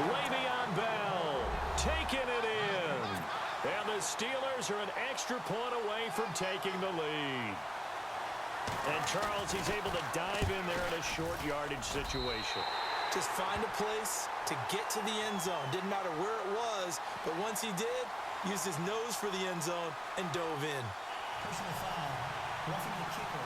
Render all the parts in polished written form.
Le'Veon Bell taking it in. And the Steelers are an extra point away from taking the lead. And Charles, he's able to dive in there in a short yardage situation. Just find a place to get to the end zone. Didn't matter where it was, but once he did, used his nose for the end zone and dove in. Personal foul, roughing the kicker,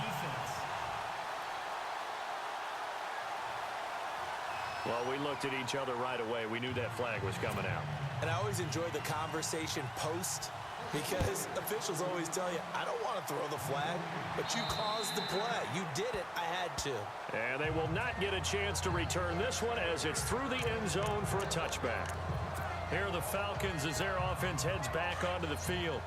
defense. Well, we looked at each other right away. We knew that flag was coming out. And I always enjoy the conversation post, because officials always tell you, I don't want to throw the flag, but you caused the play. You did it. I had to. And they will not get a chance to return this one as it's through the end zone for a touchback. Here are the Falcons as their offense heads back onto the field.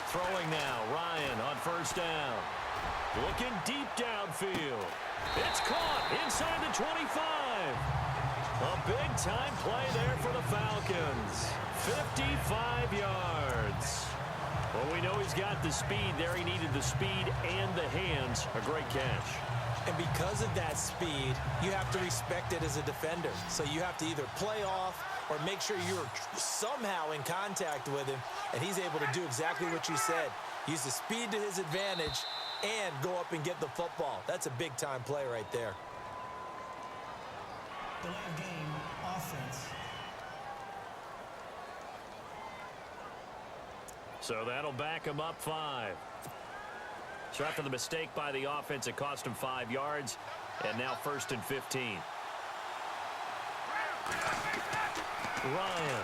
Throwing now, Ryan on first down. Looking deep downfield. It's caught inside the 25. A big-time play there for the Falcons. 55 yards. Well, we know he's got the speed there. He needed the speed and the hands. A great catch. And because of that speed, you have to respect it as a defender. So you have to either play off or make sure you're somehow in contact with him. And he's able to do exactly what you said. Use the speed to his advantage and go up and get the football. That's a big-time play right there. Delay of game, offense. So that'll back him up 5. So after the mistake by the offense, it cost him 5 yards. And now 1st and 15. Ryan.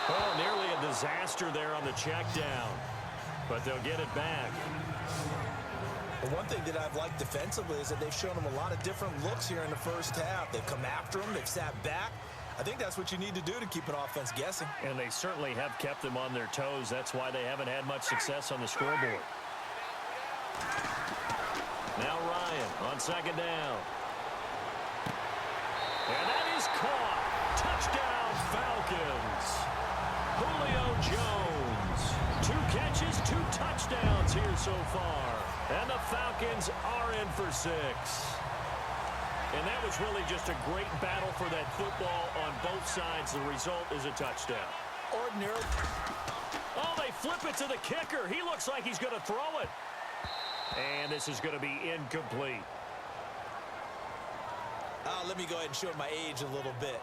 Oh, nearly a disaster there on the check down. But they'll get it back. Well, one thing that I've liked defensively is that they've shown him a lot of different looks here in the first half. They've come after him. They've sat back. I think that's what you need to do to keep an offense guessing. And they certainly have kept them on their toes. That's why they haven't had much success on the scoreboard. Now Ryan on second down. And that is caught. Touchdown, Falcons. Julio Jones. 2 catches, 2 touchdowns here so far. And the Falcons are in for 6. And that was really just a great battle for that football on both sides. The result is a touchdown. Ordinary. Oh, they flip it to the kicker. He looks like he's going to throw it. And this is going to be incomplete. Let me go ahead and show my age a little bit.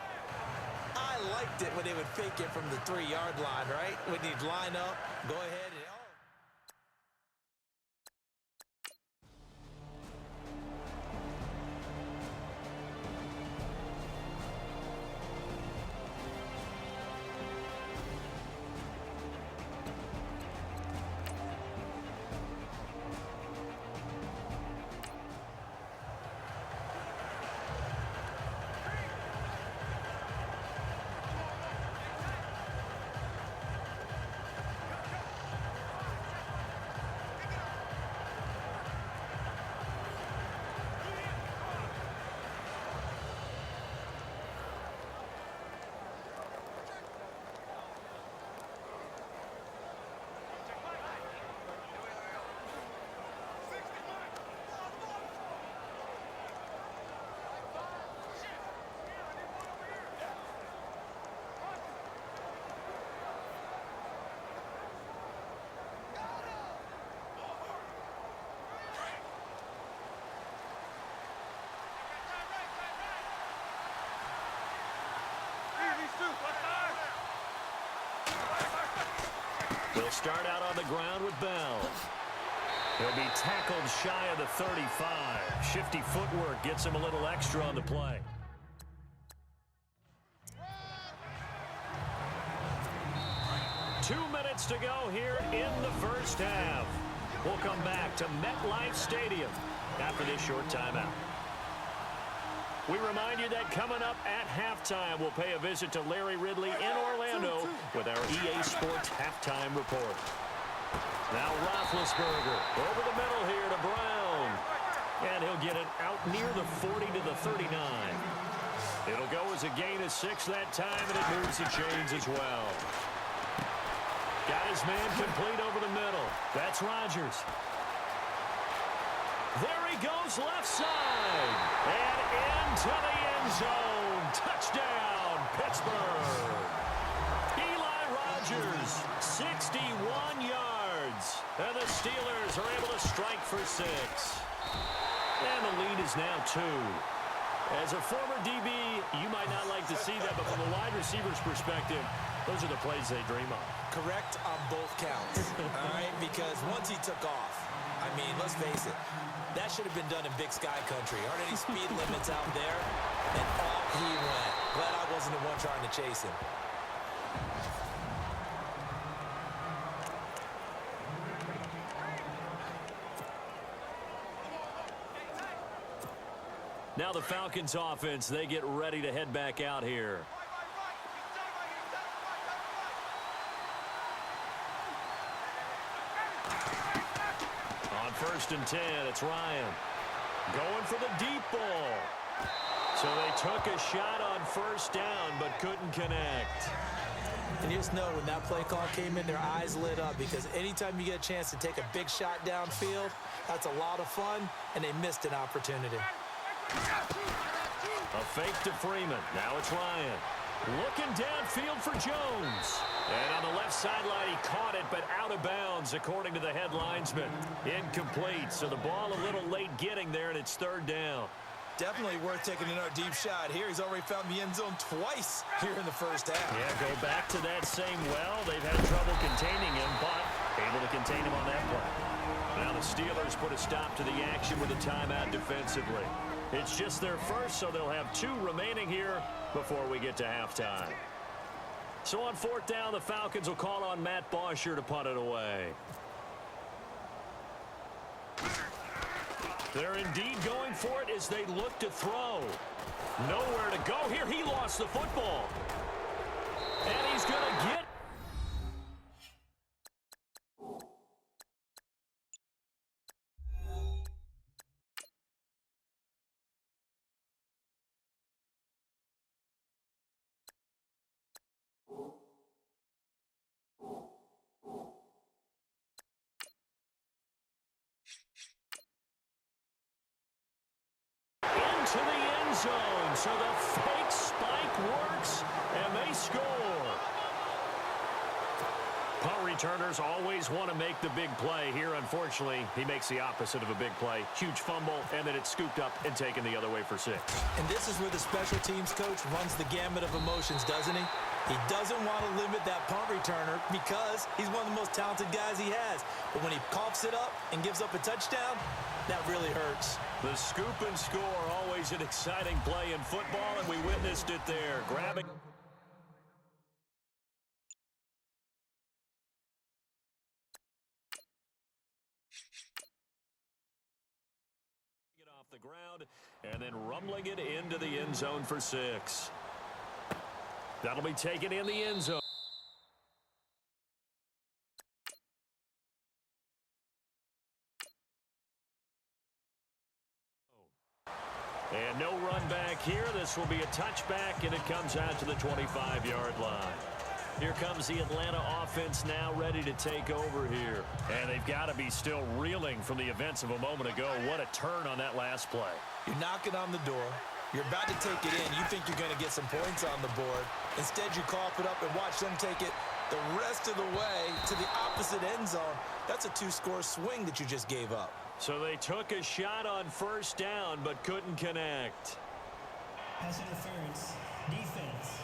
I liked it when they would fake it from the 3-yard line, right? When you'd line up, go ahead and... They'll start out on the ground with Bell. He'll be tackled shy of the 35. Shifty footwork gets him a little extra on the play. Two minutes to go here in the first half. We'll come back to MetLife Stadium after this short timeout. We remind you that coming up at halftime, we'll pay a visit to Larry Ridley in Orlando with our EA Sports Halftime Report. Now Roethlisberger over the middle here to Brown. And he'll get it out near the 40 to the 39. It'll go as a gain of 6 that time, and it moves the chains as well. Got his man complete over the middle. That's Rodgers. There he goes left side. And into the end zone. Touchdown, Pittsburgh. Eli Rodgers, 61 yards. And the Steelers are able to strike for 6. And the lead is now 2. As a former DB, you might not like to see that, but from a wide receiver's perspective, those are the plays they dream of. Correct on both counts, all right? Because once he took off, I mean, let's face it, that should have been done in Big Sky Country. Aren't any speed limits out there? And off he went. Glad I wasn't the one trying to chase him. Now the Falcons offense, they get ready to head back out here. On 1st and 10, it's Ryan. Going for the deep ball. So they took a shot on 1st down, but couldn't connect. And you just know when that play call came in, their eyes lit up, because anytime you get a chance to take a big shot downfield, that's a lot of fun, and they missed an opportunity. A fake to Freeman. Now it's Ryan. Looking downfield for Jones. And on the left sideline, he caught it, but out of bounds, according to the head linesman. Incomplete, so the ball a little late getting there, and it's 3rd down. Definitely worth taking another deep shot here. He's already found the end zone twice here in the 1st half. Yeah, go back to that same well. They've had trouble containing him, but able to contain him on that play. Now the Steelers put a stop to the action with a timeout defensively. It's just their first, so they'll have 2 remaining here before we get to halftime. So on 4th down, the Falcons will call on Matt Bosher to punt it away. They're indeed going for it as they look to throw. Nowhere to go here. He lost the football. And he's going to get to the end zone. So the fake spike works, and they score. Punt returners always want to make the big play. Here, unfortunately, he makes the opposite of a big play. Huge fumble, and then it's scooped up and taken the other way for 6. And this is where the special teams coach runs the gamut of emotions, doesn't he? He doesn't want to limit that punt returner because he's one of the most talented guys he has. But when he coughs it up and gives up a touchdown, that really hurts. The scoop and score, always an exciting play in football, and we witnessed it there. Grabbing it off the ground and then rumbling it into the end zone for 6. That'll be taken in the end zone. And no run back here. This will be a touchback, and it comes out to the 25-yard line. Here comes the Atlanta offense now ready to take over here. And they've got to be still reeling from the events of a moment ago. What a turn on that last play. You're knocking on the door. You're about to take it in. You think you're going to get some points on the board. Instead, you cough it up and watch them take it the rest of the way to the opposite end zone. That's a 2-score swing that you just gave up. So they took a shot on 1st down but couldn't connect. Pass interference. Defense.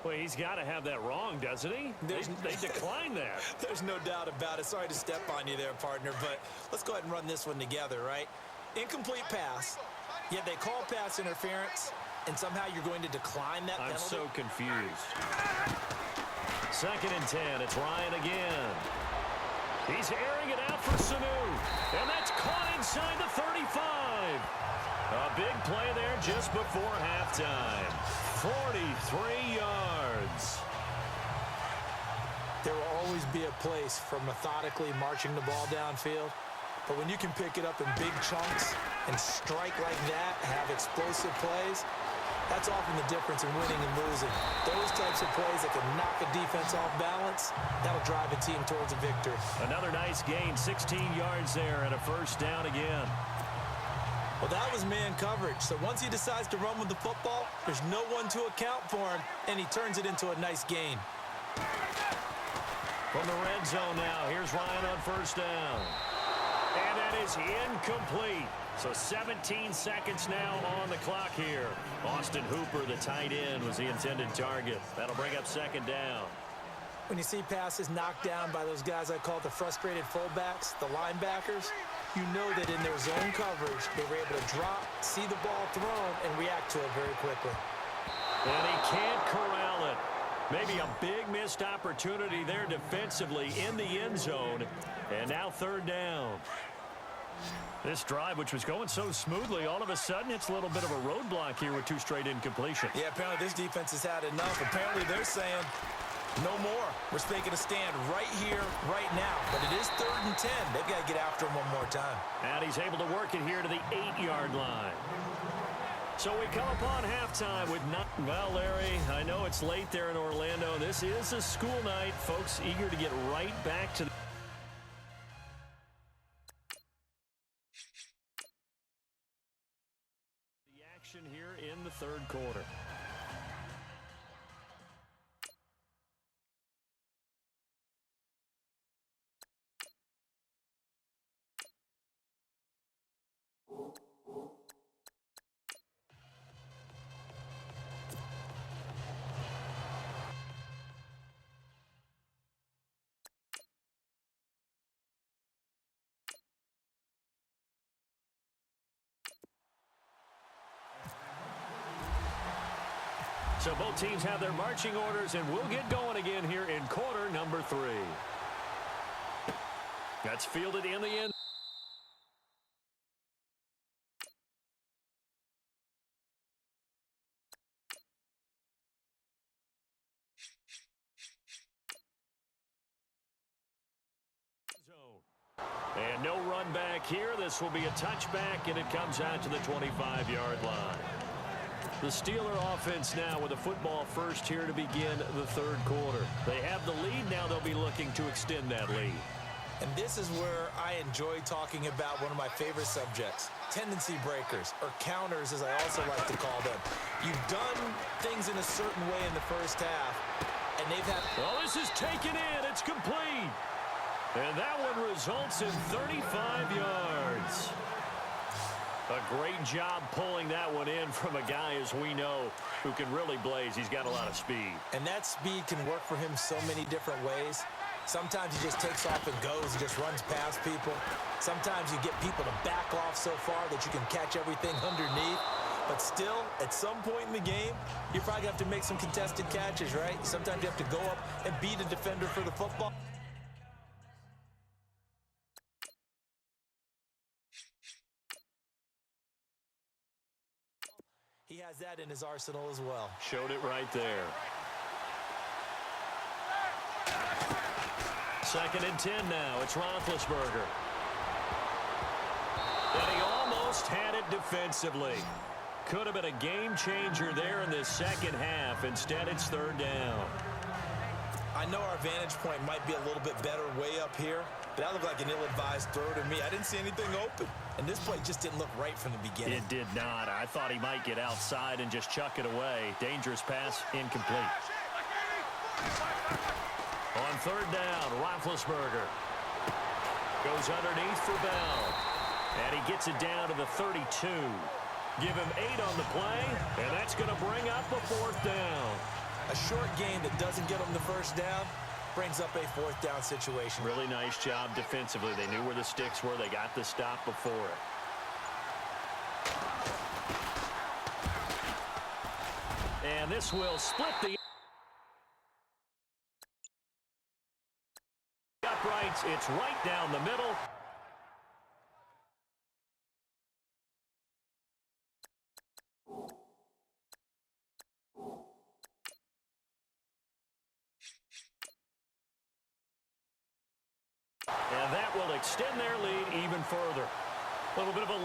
Well, he's got to have that wrong, doesn't he? They declined that. There's no doubt about it. Sorry to step on you there, partner, but let's go ahead and run this one together, right? Incomplete pass, yet they call pass interference, and somehow you're going to decline that penalty? I'm so confused. 2nd and 10. It's Ryan again. He's airing it out for Sanu, and that's caught inside the 35. A big play there just before halftime. 43 yards. There will always be a place for methodically marching the ball downfield, But when you can pick it up in big chunks and strike like that, have explosive plays, that's often the difference in winning and losing. Those types of plays that can knock a defense off balance, that'll drive a team towards a victory. Another nice gain, 16 yards there and a first down again. Well, that was man coverage. So once he decides to run with the football, there's no one to account for him, and he turns it into a nice gain. From the red zone now, here's Ryan on first down. And that is incomplete. So 17 seconds now on the clock here. Austin Hooper, the tight end, was the intended target. That'll bring up second down. When you see passes knocked down by those guys I call the frustrated fullbacks, the linebackers, you know that in their zone coverage, they were able to drop, see the ball thrown, and react to it very quickly. And he can't corral it. Maybe a big missed opportunity there defensively in the end zone. And now third down. This drive, which was going so smoothly, all of a sudden it's a little bit of a roadblock here with two straight incompletions. Yeah, apparently this defense has had enough. Apparently they're saying, no more. We're taking a stand right here, right now. But it is 3rd and 10. They've got to get after him one more time. And he's able to work it here to the 8-yard line. So we come upon halftime with nothing. Well, Larry, I know it's late there in Orlando. This is a school night. Folks eager to get right back to the action here in the third quarter. So both teams have their marching orders, and we'll get going again here in quarter number 3. That's fielded in the end. And no run back here. This will be a touchback, and it comes out to the 25-yard line. The Steeler offense now with a football first here to begin the third quarter. They have the lead. Now they'll be looking to extend that lead. And this is where I enjoy talking about one of my favorite subjects, tendency breakers, or counters as I also like to call them. You've done things in a certain way in the first half, and they've had... Well, this is taken in. It's complete. And that one results in 35 yards. A great job pulling that one in from a guy, as we know, who can really blaze. He's got a lot of speed. And that speed can work for him so many different ways. Sometimes he just takes off and goes. He just runs past people. Sometimes you get people to back off so far that you can catch everything underneath. But still, at some point in the game, you're probably going to have to make some contested catches, right? Sometimes you have to go up and beat a defender for the football. He has that in his arsenal as well. Showed it right there. 2nd and 10 now. It's Roethlisberger. And he almost had it defensively. Could have been a game changer there in this second half. Instead, it's 3rd down. I know our vantage point might be a little bit better way up here, but that looked like an ill-advised throw to me. I didn't see anything open. And this play just didn't look right from the beginning. It did not. I thought he might get outside and just chuck it away. Dangerous pass, incomplete. On 3rd down, Roethlisberger goes underneath for Bell. And he gets it down to the 32. Give him 8 on the play, and that's going to bring up a 4th down. A short game that doesn't get him the first down brings up a 4th down situation. Really nice job defensively. They knew where the sticks were. They got the stop before it. And this will split the uprights. It's right down the middle. And that will extend their lead even further. A little bit of a